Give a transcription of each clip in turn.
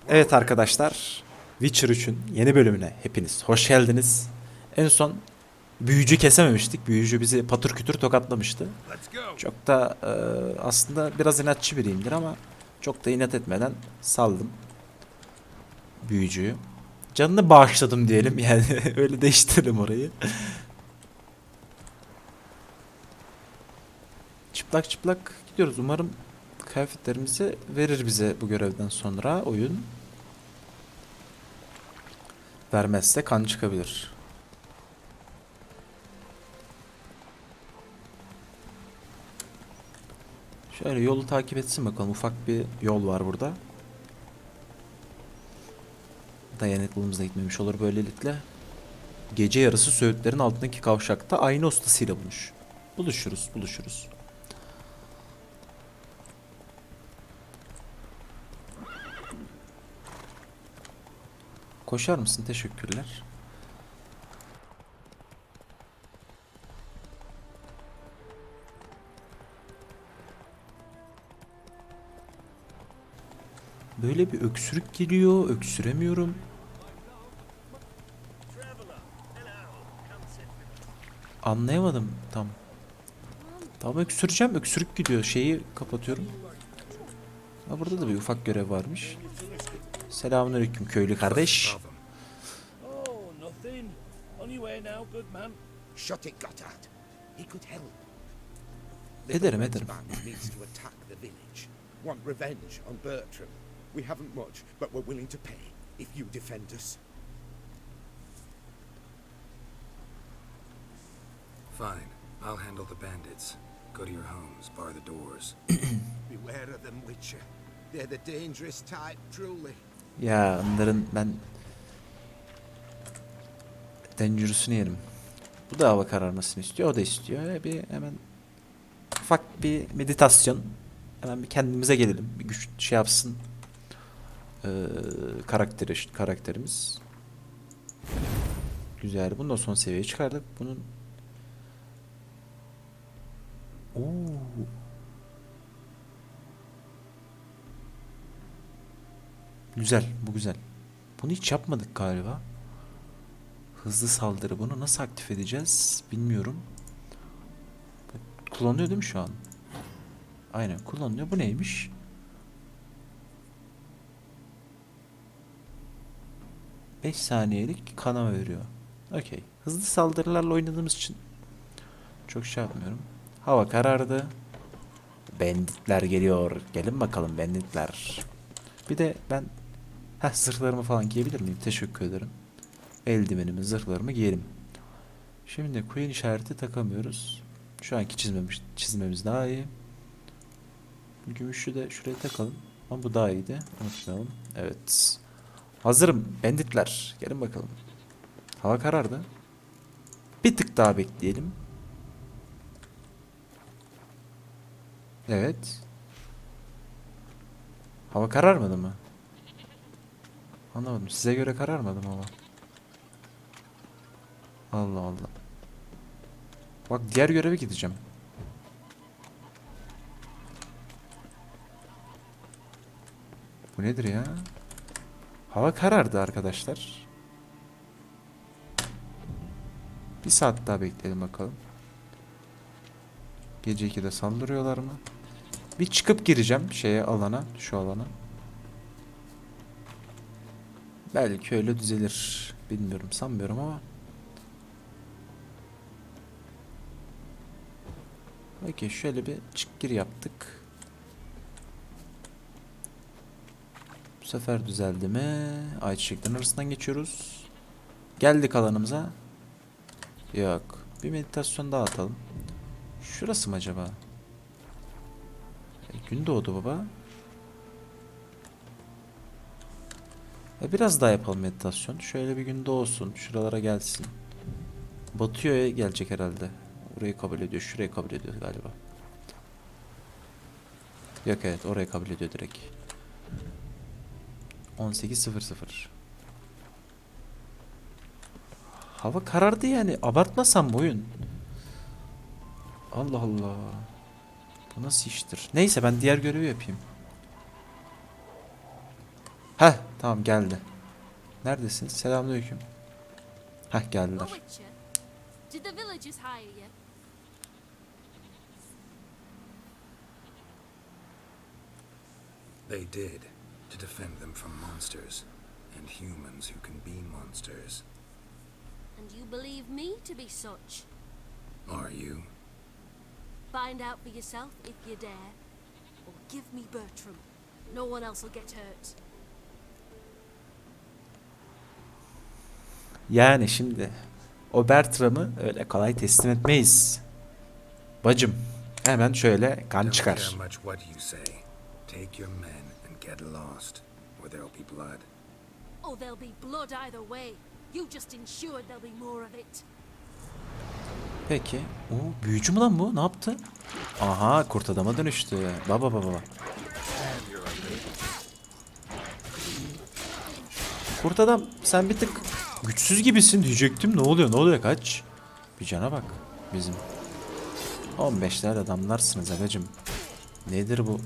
Evet arkadaşlar, Witcher 3'ün yeni bölümüne hepiniz hoş geldiniz. En son büyücü kesememiştik. Büyücü bizi patır kütür tokatlamıştı. Çok da aslında biraz inatçı biriyimdir ama çok da inat etmeden saldım büyücüyü. Canını bağışladım diyelim yani öyle değiştirelim orayı. Çıplak çıplak gidiyoruz. Umarım kıyafetlerimizi verir bize bu görevden sonra oyun. Vermezse kan çıkabilir. Şöyle yolu takip etsin bakalım. Ufak bir yol var burada. Dayanıklılığımız da gitmemiş olur böylelikle. Gece yarısı Söğütlerin altındaki kavşakta aynı ustasıyla buluşuruz. Koşar mısın? Teşekkürler. Böyle bir öksürük geliyor. Öksüremiyorum. Anlayamadım tam. Tam öksüreceğim. Öksürük gidiyor. Şeyi kapatıyorum. Ha, burada da bir ufak görev varmış. Selamünaleyküm köylü kardeş. Ederim. Want revenge on Bertram. We haven't much, but we're willing to pay if you defend us. Fine. I'll handle the bandits. Go to your homes, bar the doors. Beware of them, Witcher. They're the dangerous type, truly. Ya onların ben Dangerous'unu yerim. Bu da hava kararmasını istiyor. O da istiyor. Bir hemen ufak bir meditasyon. Hemen bir kendimize gelelim. Bir güç şey yapsın. Karakterimiz. Güzel. Bunu da son seviyeye çıkardık. Bunun Oo. Güzel. Bu güzel. Bunu hiç yapmadık galiba. Hızlı saldırı. Bunu nasıl aktif edeceğiz? Bilmiyorum. Kullanıyor değil mi şu an? Aynen kullanılıyor. Bu neymiş? Beş saniyelik kanama veriyor. Okey. Hızlı saldırılarla oynadığımız için çok şey yapmıyorum. Hava karardı. Banditler geliyor. Gelin bakalım banditler. Bir de ben zırhlarımı falan giyebilir miyim? Teşekkür ederim. Eldivenimi, zırhlarımı giyelim. Şimdi queen işareti takamıyoruz. Şu anki çizmemiz daha iyi. Gümüşü de şuraya takalım. Ama bu daha iyiydi. Unutmayalım. Evet. Hazırım. Banditler. Gelin bakalım. Hava karardı. Bir tık daha bekleyelim. Evet. Hava kararmadı mı? Anlamadım. Size göre kararmadı mı hava? Allah Allah. Bak diğer göreve gideceğim. Bu nedir ya? Hava karardı arkadaşlar. Bir saat daha bekleyelim bakalım. Gece 2'de saldırıyorlar mı? Bir çıkıp gireceğim şu alana. Belki öyle düzelir. Bilmiyorum, sanmıyorum ama. Okey, şöyle bir çık gir yaptık. Bu sefer düzeldi mi? Ayçiçeklerin arasından geçiyoruz. Geldik alanımıza. Yok. Bir meditasyon daha atalım. Şurası mı acaba? Gün doğdu baba. Biraz daha yapalım meditasyon. Şöyle bir gün doğsun. Şuralara gelsin. Batıyor gelecek herhalde. Orayı kabul ediyor. Şurayı kabul ediyor galiba. Yok, evet, orayı kabul ediyor direkt. 18:00. Hava karardı yani. Abartmasam bu oyun. Allah Allah. Bu nasıl iştir? Neyse ben diğer görevi yapayım. Tamam geldi. Neredesiniz? Selamünaleyküm. Hah geldiler. Witcher, did the villagers hire you? They did, to defend them from monsters, and humans who can be monsters. And you believe me to be such? Are you? Find out for yourself if you dare. Or give me Bertram. No one else will get hurt. Yani şimdi o Bertram'ı öyle kolay teslim etmeyiz. Bacım hemen şöyle kan Don't çıkar. care much what you say. Take your men and get lost, or there'll be blood. Oh, there'll be blood either way. You just ensured there'll be more of it. Peki. O büyücü mü lan bu? Ne yaptı? Aha kurt adama dönüştü. Baba baba. Kurt adam sen bir tık güçsüz gibisin diyecektim. Ne oluyor? Ne oluyor? Kaç. Bir cana bak bizim. 15'ler adamlarsınız agacım. Nedir bu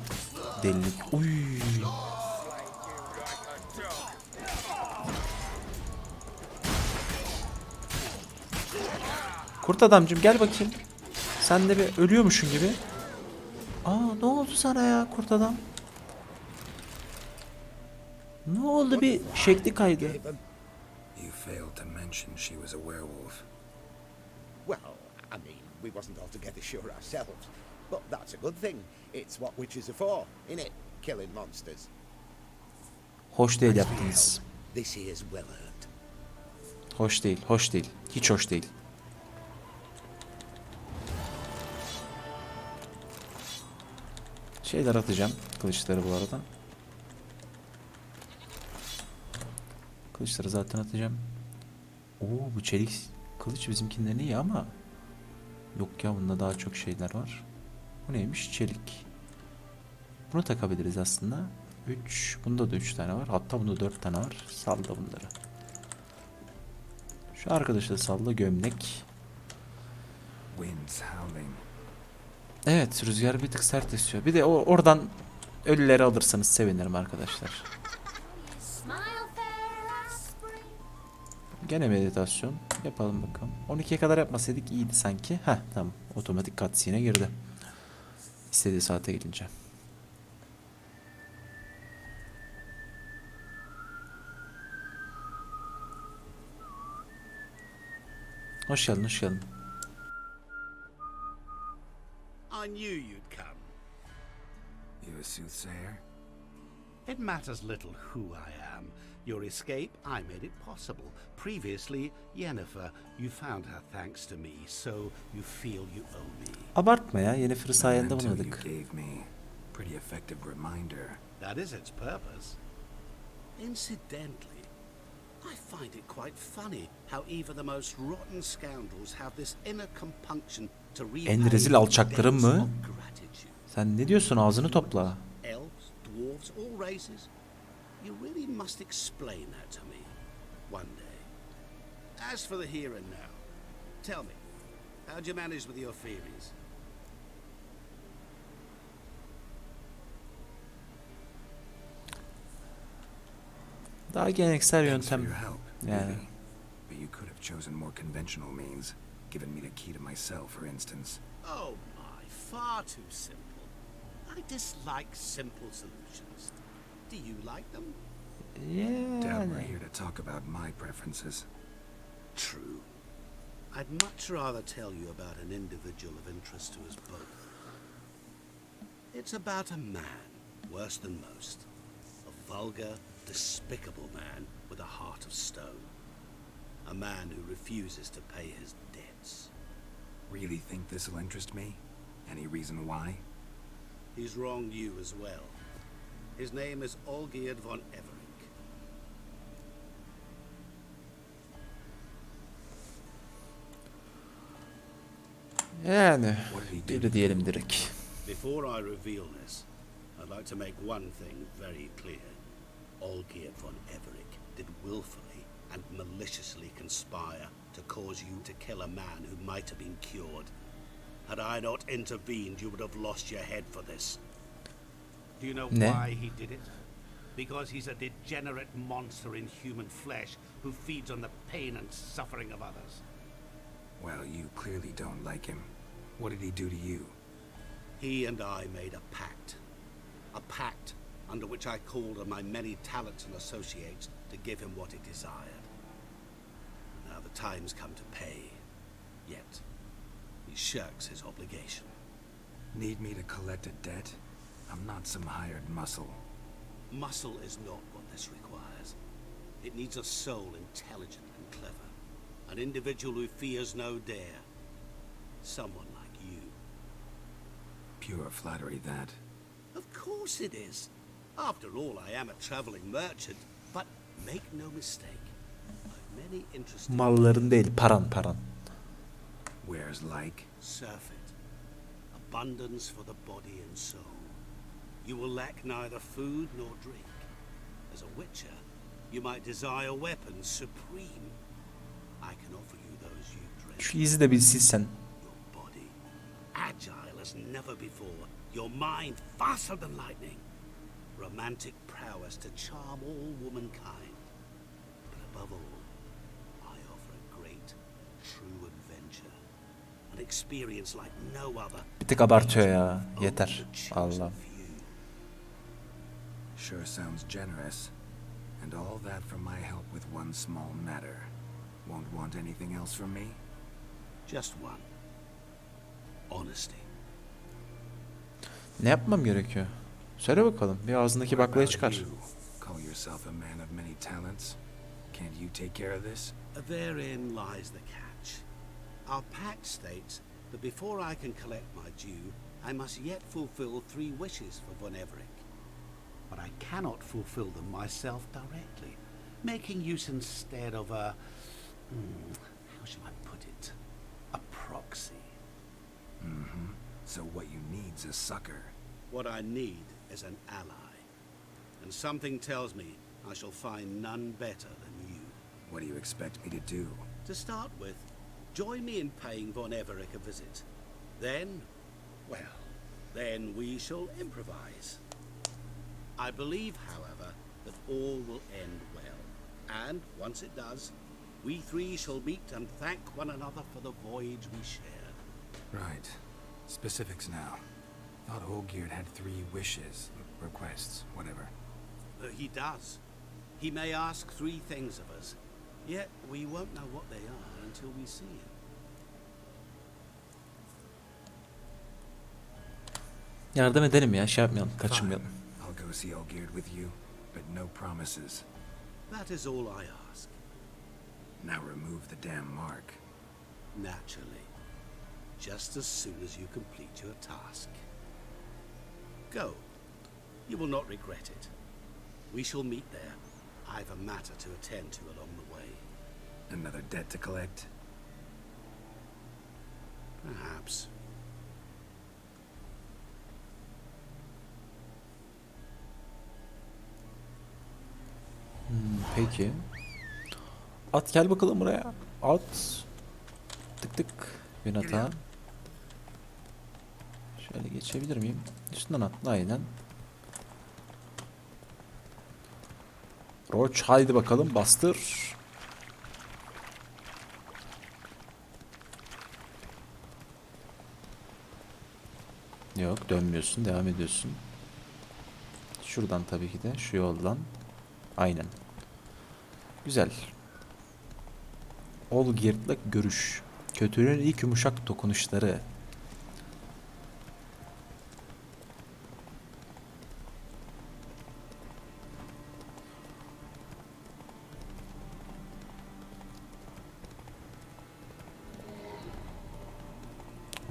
delilik? Uy. Kurt adamcım gel bakayım. Sen de bir ölüyormuşsun gibi. Aa ne oldu sana ya kurt adam? Ne oldu bir şekli kaydı. You failed to mention she was a werewolf. Well, I mean, we wasn't altogether sure ourselves. But that's a good thing. It's what witches are for, innit? Killing monsters. Hoş değil yaptınız. This is well earned. Hoş değil, hoş değil. Hiç hoş değil. Şeyler atacağım. Kılıçları bu arada. Kılıçları zaten atacağım. Oo bu çelik kılıç bizimkinden iyi ama yok ya bunda daha çok şeyler var. Bu neymiş? Çelik. Bunu takabiliriz aslında. 3. Bunda da 3 tane var. Hatta bunda 4 tane var. Salla bunları. Şu arkadaşı da salla gömlek. Winds howling. Evet rüzgar bir tık sert esiyor. Bir de oradan ölüleri alırsanız sevinirim arkadaşlar. Smile fair as spring. Gene meditasyon. Yapalım bakalım. 12'ye kadar yapmasaydık iyiydi sanki. Heh tamam. Otomatik cutscene'e girdi. İstediği saate gelince. Hoş geldin, hoş geldin. I knew you'd come. You a soothsayer? It matters little who I am. Your escape, I made it possible. Previously, Yennefer, you found her thanks to me, so you feel you owe me. Abartma ya. Yennefer'ı sayende Until you bulmadık. gave me pretty effective reminder. That is its purpose. Incidentally, I find it quite funny how even the most rotten scoundrels have this inner compunction to repay En rezil alçaklarım debts mı? of gratitude. Sen ne diyorsun? Ağzını topla. Elves, dwarves, all races. You really must explain that to me one day. As for the here and now, tell me, how'd you manage with your theories? Daha geleneksel Thanks for yöntem. your help, Yani. really. But you could have chosen more conventional means, given me the key to my cell, for instance. Oh my, far too simple. I dislike simple solutions. Do you like them? Doubt we're Yani. here to talk about my preferences. True. I'd much rather tell you about an individual of interest to us both. It's about a man, worse than most. A vulgar, despicable man with a heart of stone. A man who refuses to pay his debts. Really think this'll interest me? Any reason why? He's wronged you as well. His name is Olgierd von Everink. Yani. What did he do? Biri diyelim direkt. Before I reveal this, I'd like to make one thing very clear. Olgierd von Everink did willfully and maliciously conspire to cause you to kill a man who might have been cured. Had I not intervened, you would have lost your head for this. Do you know Ne? why he did it? Because he's a degenerate monster in human flesh who feeds on the pain and suffering of others. Well, you clearly don't like him. What did he do to you? He and I made a pact. A pact under which I called on my many talents and associates to give him what he desired. Now the time's come to pay. Yet, he shirks his obligation. Need me to collect a debt? I'm not some hired muscle. Muscle is not what this requires. It needs a soul intelligent and clever. An individual who fears no dare. Someone like you. Pure flattery, that. Of course it is. After all, I am a traveling merchant. But make no mistake. I've many interesting... Malların değil, paran. Where's like? Surfeit. Abundance for the body and soul. You will lack neither food nor drink. As a witcher, you might desire weapons supreme. I can offer you those you dread. Şu izi de bir silsen. Your body, agile as never before. Your mind, faster than lightning. Romantic prowess to charm all womankind. But above all, I offer a great, true adventure. An experience like no other. Bir tık abartıyor ya. Yeter. Allah. Sure sounds generous. And all that for my help with one small matter. Won't want anything else from me? Just one. Honesty. Ne yapmam gerekiyor? Söyle bakalım. Bir ağzındaki What baklayı about çıkar. you? Call yourself a man of many talents. Can't you take care of this? Therein lies the catch. Our pact states that before I can collect my due, I must yet fulfill 3 wishes for Von Everett. But I cannot fulfill them myself directly, making use instead of a... how shall I put it? A proxy. Mm-hmm. So what you need's a sucker. What I need is an ally. And something tells me I shall find none better than you. What do you expect me to do? To start with, join me in paying Von Everett a visit. Then, well, then we shall improvise. I believe, however, that all will end well. And once it does, we 3 shall meet and thank one another for the voyage we shared. Right. Specifics now. Thought Olgierd had 3 wishes, requests, whatever. He does. He may ask 3 things of us, yet we won't know what they are until we see him. Yardım edelim ya. Şey yapmayalım. Kaçınmayalım. Fine. I'll go see Olgierd with you, but no promises. That is all I ask. Now remove the damn mark. Naturally. Just as soon as you complete your task. Go. You will not regret it. We shall meet there. I've a matter to attend to along the way. Another debt to collect? Perhaps. Peki. At gel bakalım buraya. At. Tık tık. Bin ata. Şöyle geçebilir miyim? Üstünden atla aynen. Roach haydi bakalım bastır. Yok dönmüyorsun, devam ediyorsun. Şuradan tabii ki de şu yoldan. Aynen. Güzel. Olgierd'la görüş. Kötülüğün ilk yumuşak dokunuşları.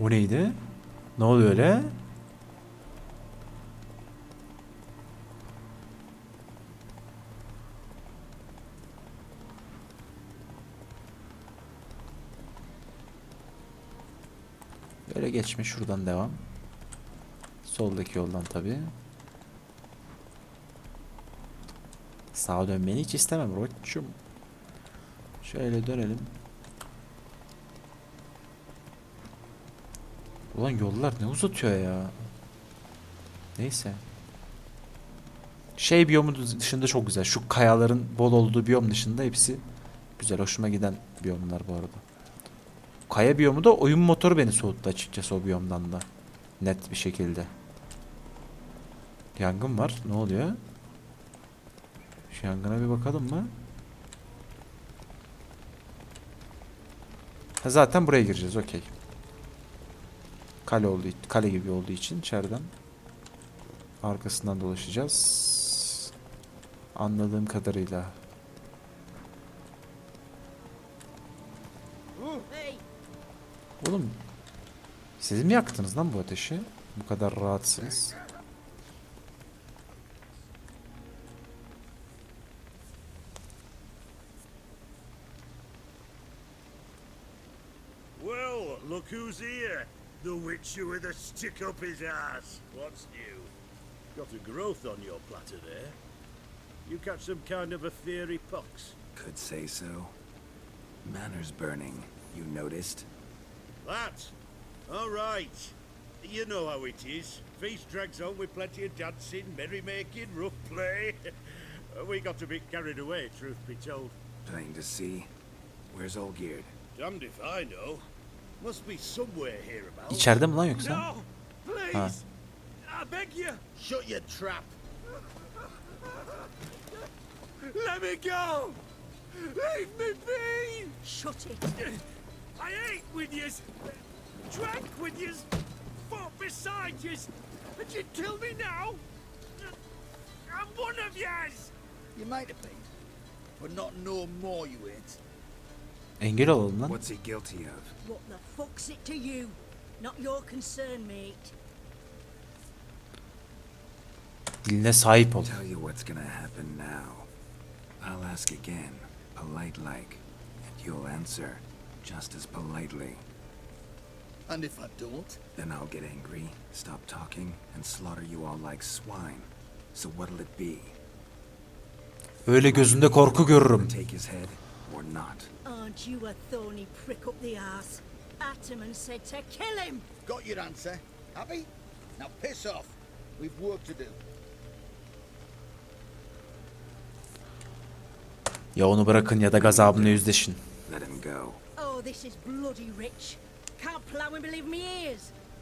O neydi? Ne oluyor öyle? Böyle geçme, şuradan devam. Soldaki yoldan tabii. Sağa dönmeni hiç istemem Roç'cum. Şöyle dönelim. Ulan yollar ne uzatıyor ya. Neyse. Şey biyomu dışında çok güzel. Şu kayaların bol olduğu biyom dışında hepsi güzel. Hoşuma giden biyomlar bu arada. Kaya biyomu da oyun motoru beni soğuttu açıkçası o biyomdan da. Net bir şekilde. Yangın var. Ne oluyor? Şu yangına bir bakalım mı? Ha, zaten buraya gireceğiz. Okey. Kale gibi olduğu için içeriden arkasından dolaşacağız. Anladığım kadarıyla. Hey, Oğlum, siz mi yaktınız lan bu ateşi? Bu kadar rahatsınız. Well, look who's here. The witcher with a stick up his ass. What's new? Got a growth on your platter there. You catch some kind of a theory pox. Could say so. Manor's burning. You noticed? That? All right. You know how it is. Feast drags on with plenty of dancing, merrymaking, rough play. We got a bit carried away, truth be told. Plain to see. Where's Olgierd? Damned if I know. Must be somewhere hereabouts. İçeride mi lan yoksa? No, please. I beg you. Shut your trap. Let me go. Leave me be. shut it. I ate with yous, drank with yous, fought beside yous, and you kill me now? I'm one of yous. You might have been, but not no more you ain't. Engel olalım lan. What's he guilty of? What the fuck's it to you? Not your concern, mate. Diline sahip ol. Tell you what's gonna happen now. I'll ask again, polite like, and you'll answer just as politely. And if I don't? Then I'll get angry, stop talking, and slaughter you all like swine. So what'll it be? Öyle gözünde korku görürüm. Take his head or not? Aren't you a thorny prick up the arse? Ataman said to kill him. Got your answer. Happy? Now piss off. We've work to do. Ya onu bırakın ya da gazabını yüzleşin. Let him go. Oh, this is bloody rich. Can't plough and believe me ears.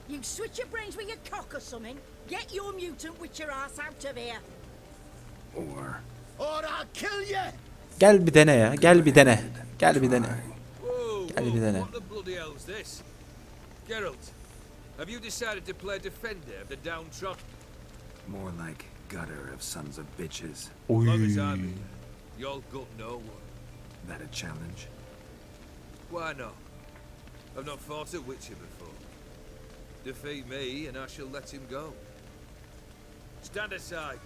You switch your brains with your cock or something. Get your mutant witcher ass out of here. Or Or I'll kill you! Gel bir dene ya. Gel bir dene. Gel bir dene. Whoa, Gel bir dene. what the bloody hell's this? Geralt, have you decided to play defender of the downtrodden? more like gutter of sons of bitches. Oy. Long as I'm here, you'll gut no one. That a challenge? Why not? I've not fought a witcher before. Defeat me and I shall let him go. Stand aside.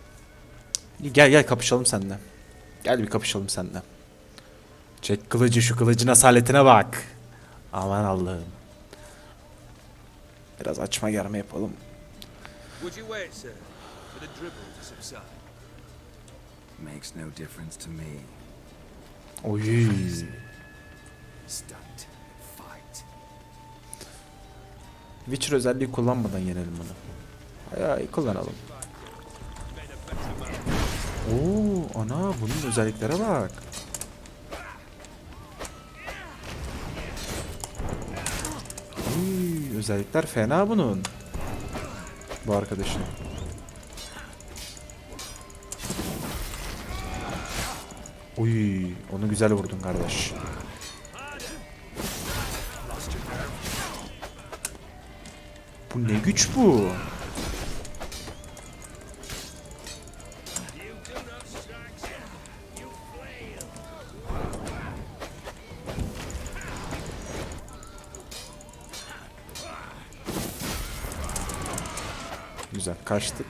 Gel kapışalım seninle. Gel bir kapışalım seninle. Çek kılıcı, şu kılıcın asaletine bak. Aman Allah'ım. Biraz açma germe yapalım. Would you wait, sir, for the dribble to subside? Makes no difference to me. Oy. Stunt. Fight. Witcher özelliği kullanmadan yenelim bunu. Hay kullanalım. Oo, ana bunun özelliklere bak. Uy, özellikler fena bunun. Bu arkadaşın. Uy, onu güzel vurdun kardeş. Bu ne güç bu? Güzel kaçtık.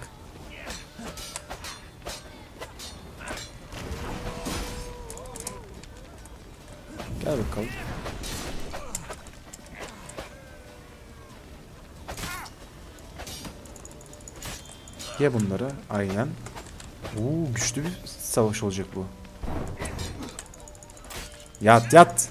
Gel bakalım. Ye bunları. Aynen. Oo, güçlü bir savaş olacak bu. Yat yat.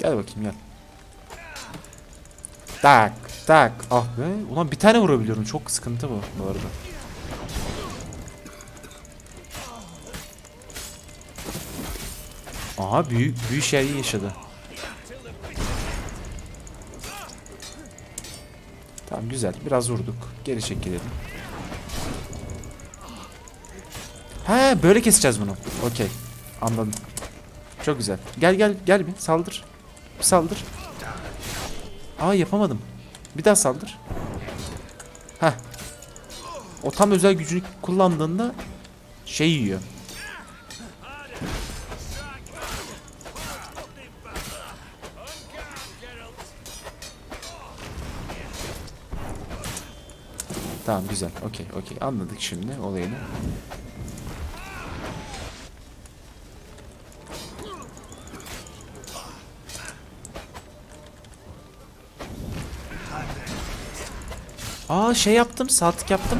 Gel bakayım gel. Tak tak. Ah be. Ulan bir tane vurabiliyorum. Çok sıkıntı bu arada. Aha büyük şeyi yaşadı. Tamam güzel. Biraz vurduk. Geri çekilelim. He böyle keseceğiz bunu. Okey. Anladım. Çok güzel. Gel bir saldır. Bir saldır. Aa yapamadım. Bir daha saldır. Heh. O tam özel gücünü kullandığında şey yiyor. Tamam güzel. Okey. Anladık şimdi olayını. Aa şey yaptım. Saatlik yaptım.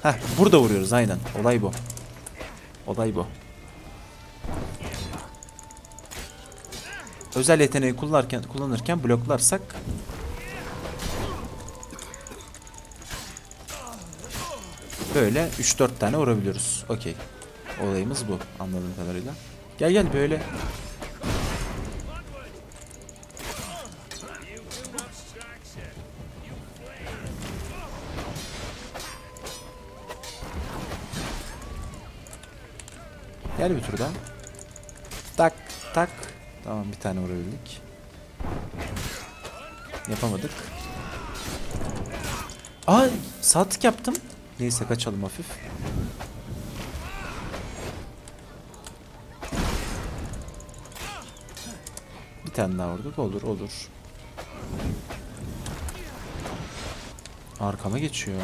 Heh burada vuruyoruz aynen. Olay bu. Özel yeteneği kullanırken bloklarsak böyle 3-4 tane vurabiliyoruz. Okey. Olayımız bu anladığım kadarıyla. Gel böyle. Gel bir tur daha. Tak. Tamam bir tane vurabildik. Yapamadık. Aa saatlik yaptım. Neyse kaçalım hafif. Bir tane daha vurduk. Olur. Arkama geçiyor.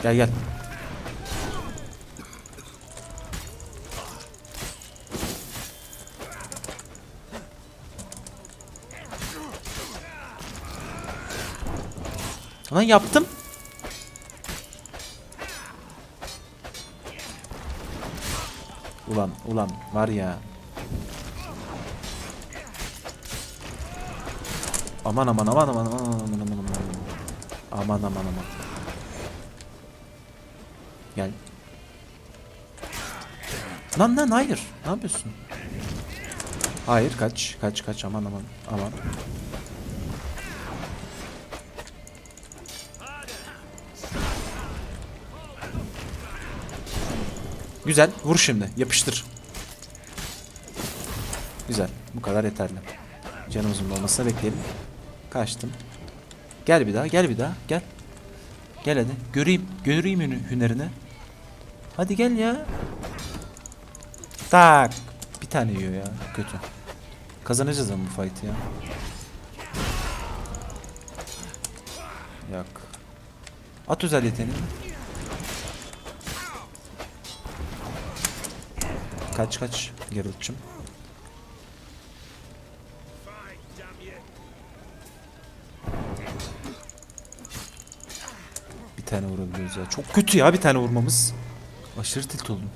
Gel. Lan yaptım. Ulan var ya. Aman. Gel. Lan hayır. Ne yapıyorsun? Hayır kaç aman. Güzel. Vur şimdi. Yapıştır. Güzel. Bu kadar yeterli. Canımızın olmasını bekleyelim. Kaçtım. Gel bir daha. Gel. Gel hadi. Göreyim hünerini. Hadi gel ya. Tak. Bir tane yiyor ya. Kötü. Kazanacağız ama bu fight'ı ya. Yok. At özel yeteneğini. Kaç. Geralt'cığım. Bir tane vurabiliyoruz ya. Çok kötü ya bir tane vurmamız. Aşırı tilt oldum.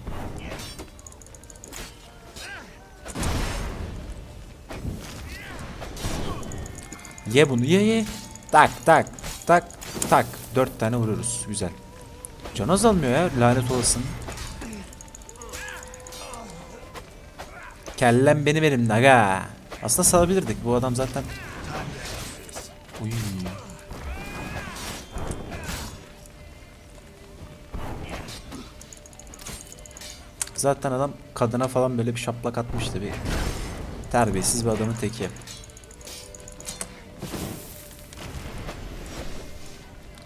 Ye bunu ye. Tak. 4 tane vuruyoruz. Güzel. Can azalmıyor ya lanet olasın. Kellem benim elimde aga. Aslında salabilirdik. Bu adam zaten. Uy. Zaten adam kadına falan böyle bir şaplak atmıştı. Bir terbiyesiz bir adamın teki.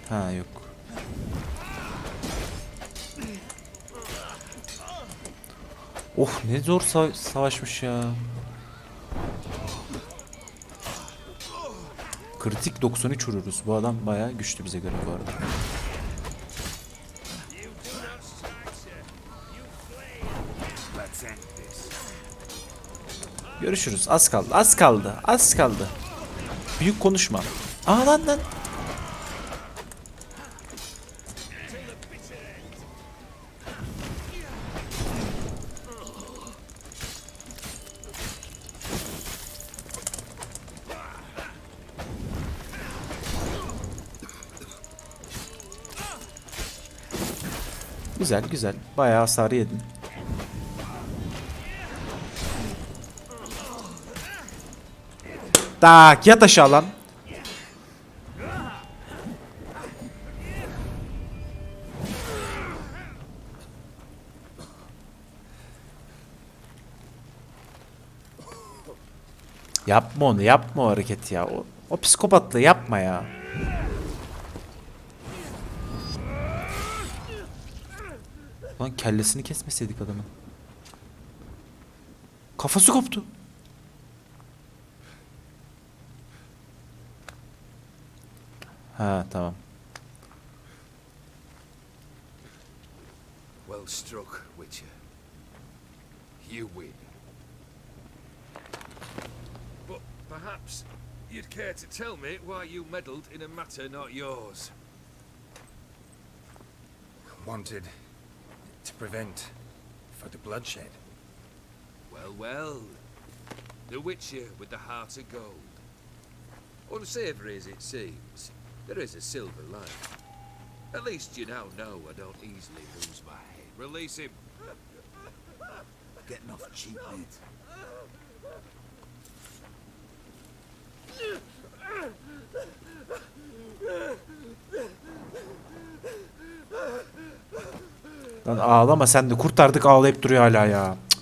Ha yok. Of ne zor savaşmış ya. Kritik 93 vururuz. Bu adam bayağı güçlü bize göre bu arada. Görüşürüz. Az kaldı. Büyük konuşma. Aa lan. Güzel güzel. Bayağı hasar yedin. Tak yat aşağı lan. Yapma onu, yapma o hareketi ya. O psikopatlığı yapma ya. Lan kellesini kesmeseydik adamın. Kafası koptu. Ha tamam. Well struck, Witcher. You win. But perhaps you'd care to tell me why you meddled in a matter not yours. Wanted to prevent further bloodshed. Well. The Witcher with the heart of gold. Unsavory as it seems, there is a silver lining. At least you now know I don't easily lose my head. Release him. Getting off cheap, mate. Lan ağlama sen de, kurtardık, ağlayıp duruyor hala ya. Cık.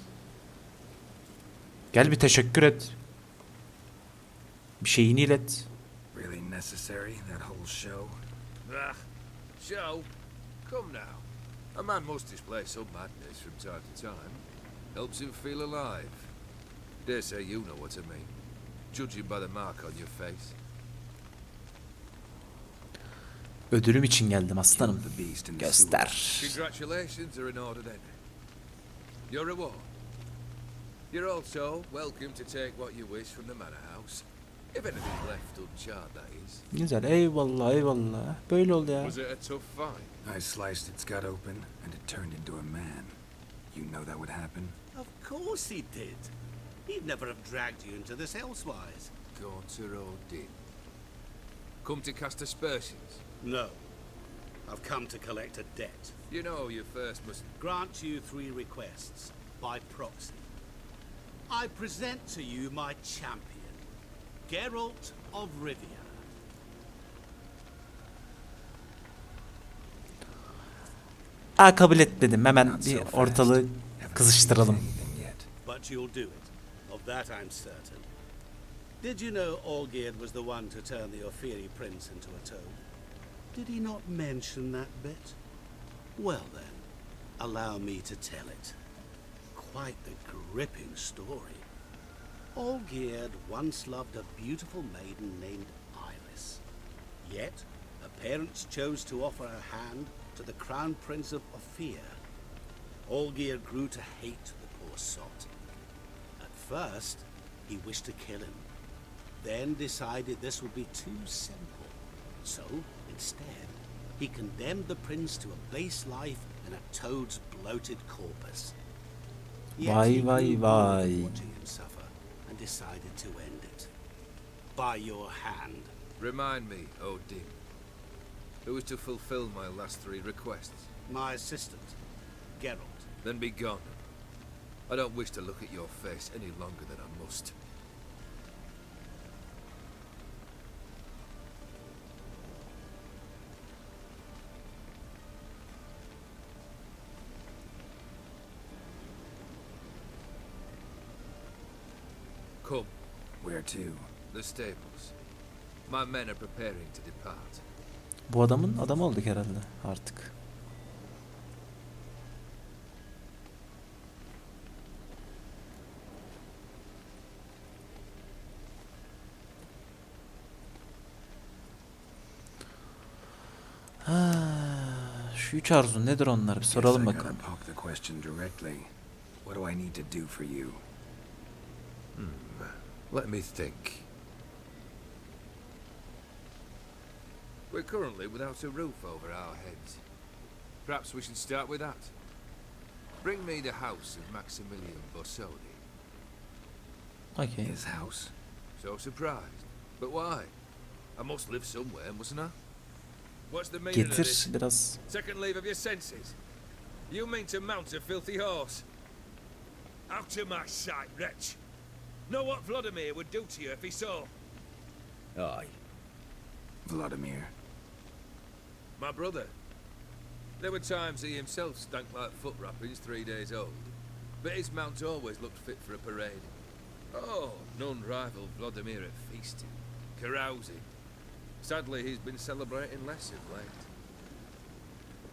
Gel bir teşekkür et. Bir şeyini ilet. Really necessary, that whole show? Ah, show? Come now. A man must display some madness from time to time. Helps him feel alive. Dare say you know what I mean. Judging by the mark on your face. Ödülüm için geldim aslanım. Killed the beast in the Göster. Congratulations are in order then. Your reward. You're also welcome to take what you wish from the manor house. If anything's left uncharred, that is. Güzel, eyvallah eyvallah. Böyle oldu ya. Was it a tough fight? I sliced its gut open, and it turned into a man. You know that would happen? Of course he did. He'd never have dragged you into this elsewise. Corsair did. Come to cast aspersions. No. I've come to collect a debt. You know you first must... Grant you 3 requests, by proxy. I present to you my champion, Geralt of Rivia. Kabul etmedim. Hemen Not bir so fast. ortalığı Haven't kızıştıralım. seen anything yet. But you'll do it. Of that I'm certain. Did you know Olgierd was the one to turn the Ophiri prince into a toad? Did he not mention that bit? Well then, allow me to tell it. Quite a gripping story. Olgierd once loved a beautiful maiden named Iris. Yet, her parents chose to offer her hand to the Crown Prince of Ophir. Olgierd grew to hate the poor sot. At first, he wished to kill him, then decided this would be too simple. So, instead, he condemned the prince to a base life in a toad's bloated corpus. Yet Vay, he vay, grew bored vay. watching him suffer and decided to end it. By your hand. Remind me, Odin. Who was to fulfill my last 3 requests? My assistant, Geralt. Then be gone. I don't wish to look at your face any longer than I must. Come, Where to? the stables. My men are preparing to depart. Bu adamın adamı olduk herhalde artık. Şu 3 arzu nedir onlar, bir soralım Guess I bakalım. gotta poke the question directly. What do I need to do for you? Let me think. We're currently without a roof over our heads. Perhaps we should start with that. Bring me the house of Maximilian Borsodi. Okay. His house? So surprised. But why? I must live somewhere, mustn't I? What's the meaning of this? Getir biraz. Second leave of your senses? You mean to mount a filthy horse? Out of my sight, wretch! Know what Vladimir would do to you if he saw? Aye. Vladimir. My brother. There were times he himself stank like foot wrappings 3 days old, but his mount always looked fit for a parade. Oh, none rival Vladimir at feasting, carousing. Sadly, he's been celebrating less of late.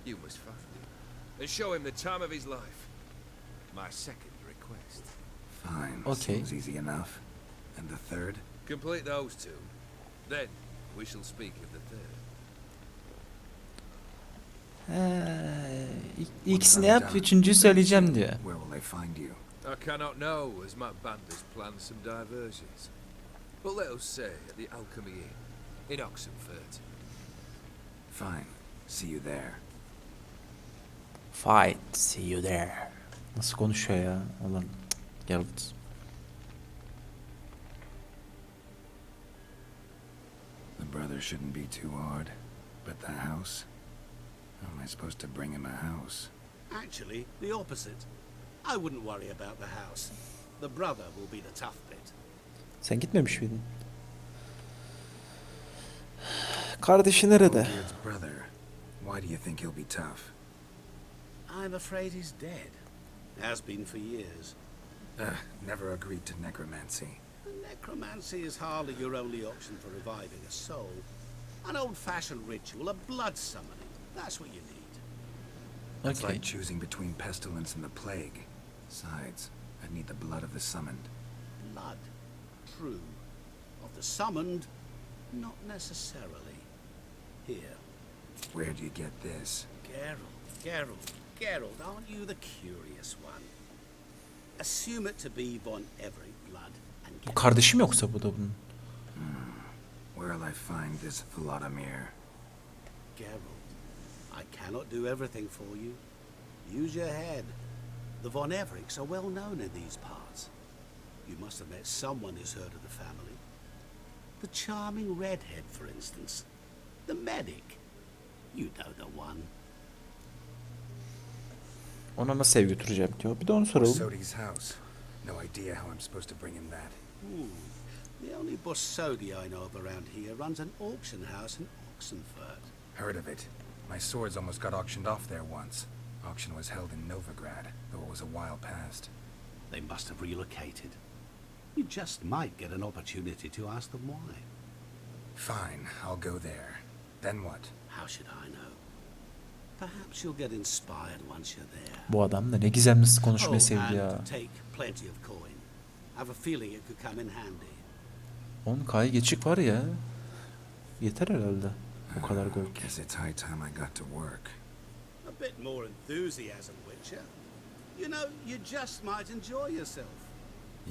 You must find him and show him the time of his life. My second request. Fine. Okay. Seems easy enough. And the third? Complete those two. Then we shall speak of the third. İkisini yap, üçüncüyü söyleyeceğim diyor. Where will they find you? I cannot know, as my band has planned some diversions. But let us say at the Alchemy Inn, in Oxenfurt. Fine. See you there. Fight, see you there. Nasıl konuşuyor ya? Ulan Geralt. The brother shouldn't be too hard. But the house? How am I supposed to bring him a house? Actually, the opposite. I wouldn't worry about the house. The brother will be the tough bit. Sen gitmemiş miydin? Kardeşi nerede? Beard's brother. Why do you think he'll be tough? I'm afraid he's dead. Has been for years. Never agreed to necromancy. Necromancy is hardly your only option for reviving a soul. An old-fashioned ritual, a blood summoning. That's what you need. It's Okay. like choosing between pestilence and the plague. Besides, I'd need the blood of the summoned. Blood, true. Of the summoned, not necessarily. Here. Where do you get this? Geralt, aren't you the curious one? Assume it to be Von Everett blood and Bu get kardeşi mi yoksa bu da bunun? Where will I find this Vladimir? Geralt, I cannot do everything for you. Use your head. The Von Evericks are well known in these parts. You must have met someone who's heard of the family. The charming redhead, for instance. The medic. You know the one. Ona nasıl ev götüreceğim diyor. Bir de onu soralım. Borsodi's house. No idea how I'm supposed to bring him that. The only Borsodi I know of around here runs an auction house in Oxenfurt. Heard of it. My swords almost got auctioned off there once. Auction was held in Novigrad, though it was a while past. They must have relocated. You just might get an opportunity to ask them why. Fine, I'll go there. Then what? How should I know? Perhaps you'll get inspired once you're there. Bu adam da ne gizemli konuşmayı sevdi and ya. take plenty of coin. Have a feeling it could come in handy. 10K'yı geçik var ya. Yeter herhalde. Bu kadar gold. Guess it's high time I got to work. A bit more enthusiasm, Witcher. You know, you just might enjoy yourself.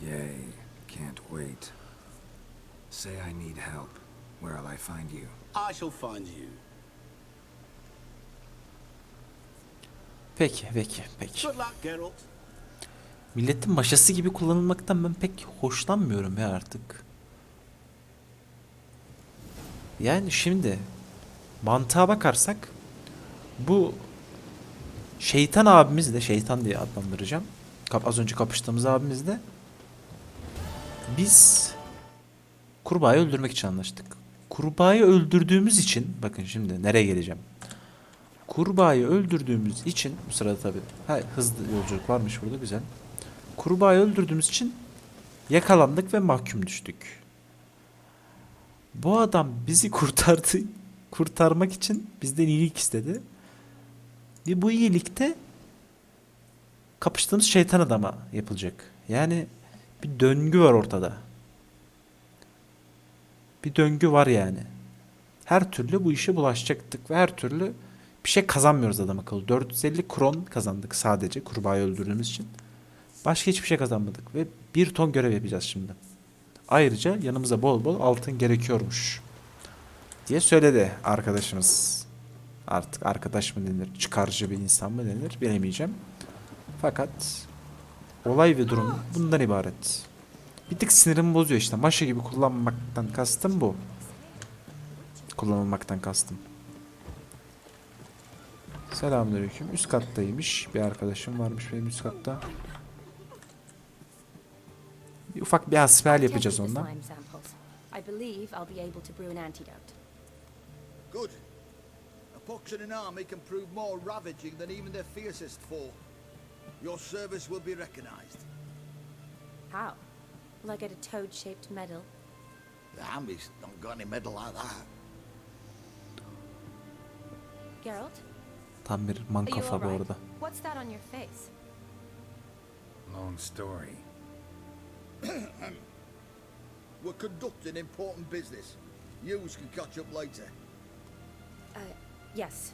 Yay, can't wait. Say I need help. Where'll I find you? I shall find you. Peki. Good luck, Geralt. Milletin maşası gibi kullanılmaktan ben pek hoşlanmıyorum ya artık. Yani şimdi mantığa bakarsak bu şeytan abimiz de, şeytan diye adlandıracağım. Az önce kapıştığımız abimiz de biz kurbağayı öldürmek için anlaştık. Kurbağayı öldürdüğümüz için bakın şimdi nereye geleceğim. Kurbağayı öldürdüğümüz için bu sırada tabii hızlı yolculuk varmış burada, güzel. Kurbağayı öldürdüğümüz için yakalandık ve mahkum düştük. Bu adam bizi kurtarmak için bizden iyilik istedi. Ve bu iyilik de kapıştığımız şeytan adama yapılacak. Yani bir döngü var ortada. Bir döngü var yani. Her türlü bu işe bulaşacaktık ve her türlü bir şey kazanmıyoruz adam akıllı. 450 kron kazandık sadece kurbağayı öldürdüğümüz için. Başka hiçbir şey kazanmadık ve 1 ton görev yapacağız şimdi. Ayrıca yanımıza bol bol altın gerekiyormuş. diye söyledi arkadaşımız. Artık arkadaş mı denir, çıkarcı bir insan mı denir bilemeyeceğim. Fakat olay ve durum bundan ibaret. Bir tık sinirimi bozuyor işte. Maşa gibi kullanmaktan kastım bu. Kullanılmaktan kastım. Selamünaleyküm. Üst kattaymış. Bir arkadaşım varmış benim üst katta. Bir ufak bir hasbihal yapacağız onunla. I believe I'll be able to brew an antidote. Good. A pox in an army can prove more ravaging than even their fiercest foe. Your service will be recognized. How? Will I get a toad-shaped medal? The army's not got any medal like that. Geralt, Tam bir man are you kafa bu alright? arada. What's that on your face? Long story. We're conducting important business. Yous can catch up later. Yes.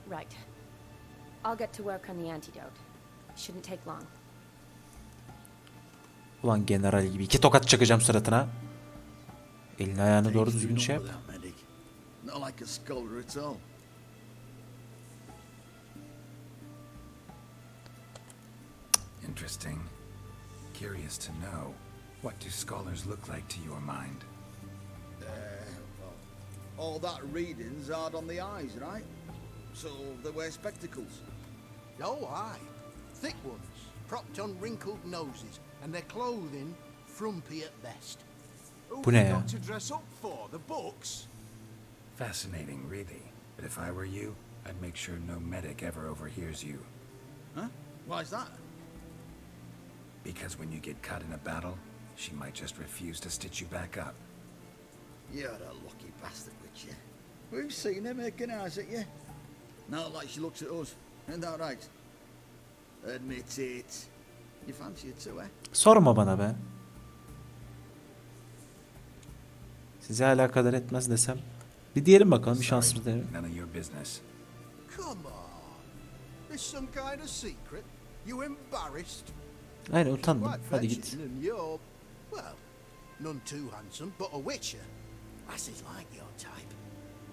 Right. I'll get to work on the antidote. Shouldn't take long. Ulan general gibi 2 tokat çakacağım suratına. Elini ayağını doğru düzgün şey yap. That medic. Not like a scholar at all. Interesting. Curious to know, what do scholars look like to your mind? All that reading's hard on the eyes, right? So they wear spectacles. Oh, aye. Thick ones, propped on wrinkled noses, and their clothing frumpy at best. Bu ne ya? Got to dress up for the books. Fascinating, really. But if I were you, I'd make sure no medic ever overhears you. Huh? Why's that? Because when you get cut in a battle, she might just refuse to stitch you back up. You're a lucky bastard, Witcher. We've seen her making eyes at you. Not like she looks at us. Isn't that right? Admit it. You fancy it too, eh? Sorma bana be. Size alakadar etmez desem. Bir diyelim bakalım, bir şansımız deneyelim. None of your business. Come on. There's some kind of secret. You embarrassed? Aynen utandım. Quite Hadi git. fetching, and you're, well, none too handsome, but a witcher. Lasses like your type.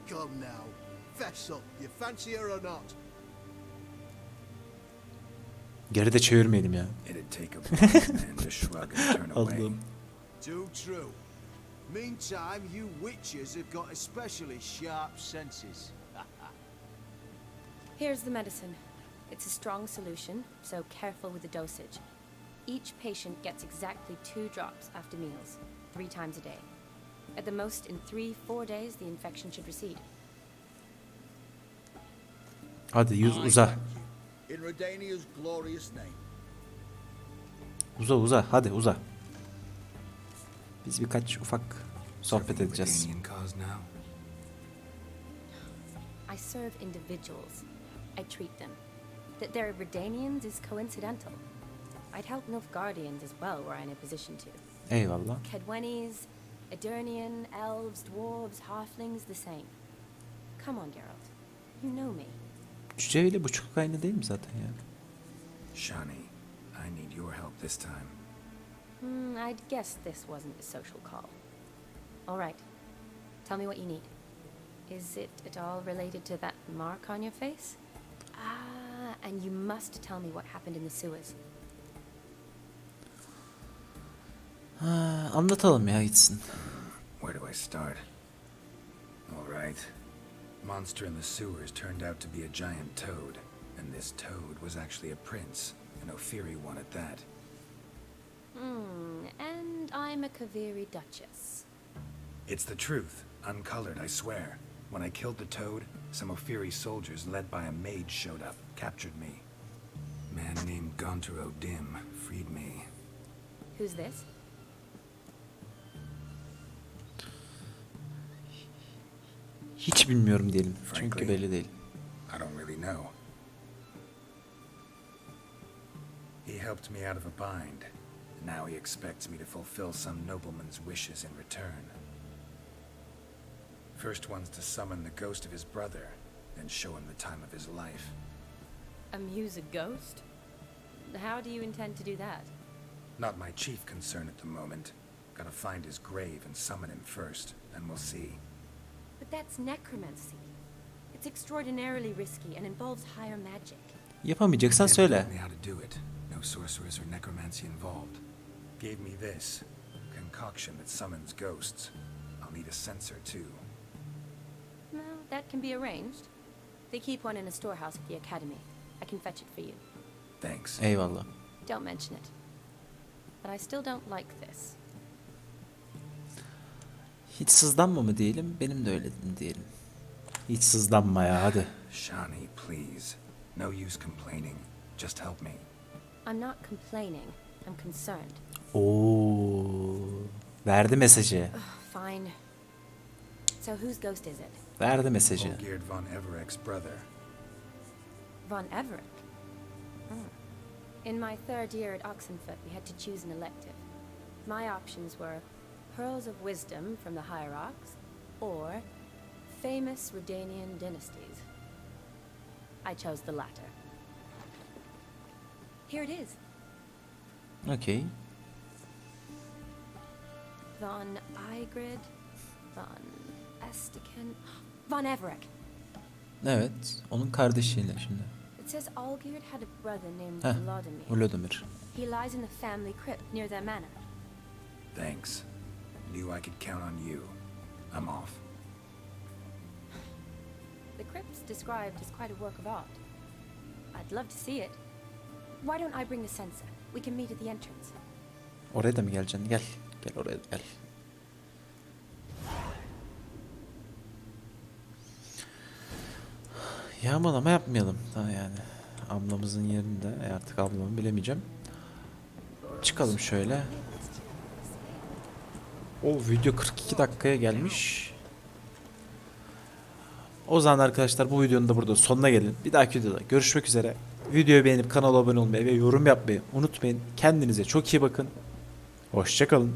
Come now, fess up. You fancy her or not? Geri de çevirmeyelim ya. It'd take a blind man to shrug and turn away. Allah'ım. Too true. Meantime, you witches have got especially sharp senses. Here's the medicine. It's a strong solution, so careful with the dosage. Each patient gets exactly 2 drops after meals, 3 times a day. At the most, in 3-4 days, the infection should recede. Hadi yüz uza. In Redania's glorious name. Uza uza. Hadi uza. Biz birkaç ufak sohbet Serving the edeceğiz. Redanian cause now? I serve individuals. I treat them. That they're Redanians is coincidental. I'd help Nilfgaardians as well were I in a position to. Eyvallah. Kedwenis, Edirnian, elves, dwarves, halflings, the same. Come on, Geralt. You know me. Cüce ile buçuk aynı değil mi zaten ya? Shani, I need your help this time. I'd guess this wasn't a social call. All right. Tell me what you need. Is it at all related to that mark on your face? Ah, and you must tell me what happened in the sewers. Ha, anlatalım ya gitsin. Where do I start? All right. Monster in the sewers turned out to be a giant toad, and this toad was actually a prince, an Ophiri one at that. And I'm a Kaviri duchess. It's the truth, uncolored, I swear. When I killed the toad, some Ophiri soldiers led by a mage showed up, captured me. Man named Gonter O'Dim freed me. Who's this? Hiç bilmiyorum diyelim. Çünkü Frankly, belli değil. I don't really know. He helped me out of a bind. Now he expects me to fulfill some nobleman's wishes in return. First one's to summon the ghost of his brother, then show him the time of his life. Amuse a ghost? How do you intend to do that? Not my chief concern at the moment. Gotta find his grave and summon him first, then we'll see. But that's necromancy. It's extraordinarily risky and involves higher magic. Yapamayacaksan Jim söyle. taught me how to do it. No sorceress or necromancy involved. Gave me this concoction that summons ghosts. I'll need a sensor too. Well, that can be arranged. They keep one in a storehouse at the academy. I can fetch it for you. Thanks. Eyvallah. Don't mention it. But I still don't like this. Hiç sızlanma mı diyelim, benim de öyle diyelim. Hiç sızlanma ya, hadi. Shani, please. No use complaining. Just help me. I'm not complaining. I'm concerned. Oo, verdi mesajı. Fine. So whose ghost is it? Verdi mesajı. Olgierd von Everek's brother. Von Everett. In my third year at Oxenfurt, we had to choose an elective. My options were Pearls of Wisdom from the Hierarchs, or famous Redanian dynasties. I chose the latter. Here it is. Okay. Von Igrid, Von Estiken, Von Everett. Evet, onun kardeşiyle şimdi. It says Olgierd had a brother named Heh, Vladimir. Vladimir. He lies in the family crypt near their manor. Thanks. Knew I could count on you. I'm off. The crypt's described as quite a work of art. I'd love to see it. Why don't I bring the sensor? We can meet at the entrance. Oraya da mı geleceksin? Gel. Gel oraya gel. Yağmalama yapmayalım daha yani. Ablamızın yerinde. Artık ablamı bilemeyeceğim. Çıkalım şöyle. O video 42 dakikaya gelmiş. O zaman arkadaşlar bu videonun da burada sonuna gelin. Bir dahaki videoda görüşmek üzere. Videoyu beğenip kanala abone olmayı ve yorum yapmayı unutmayın. Kendinize çok iyi bakın. Hoşça kalın.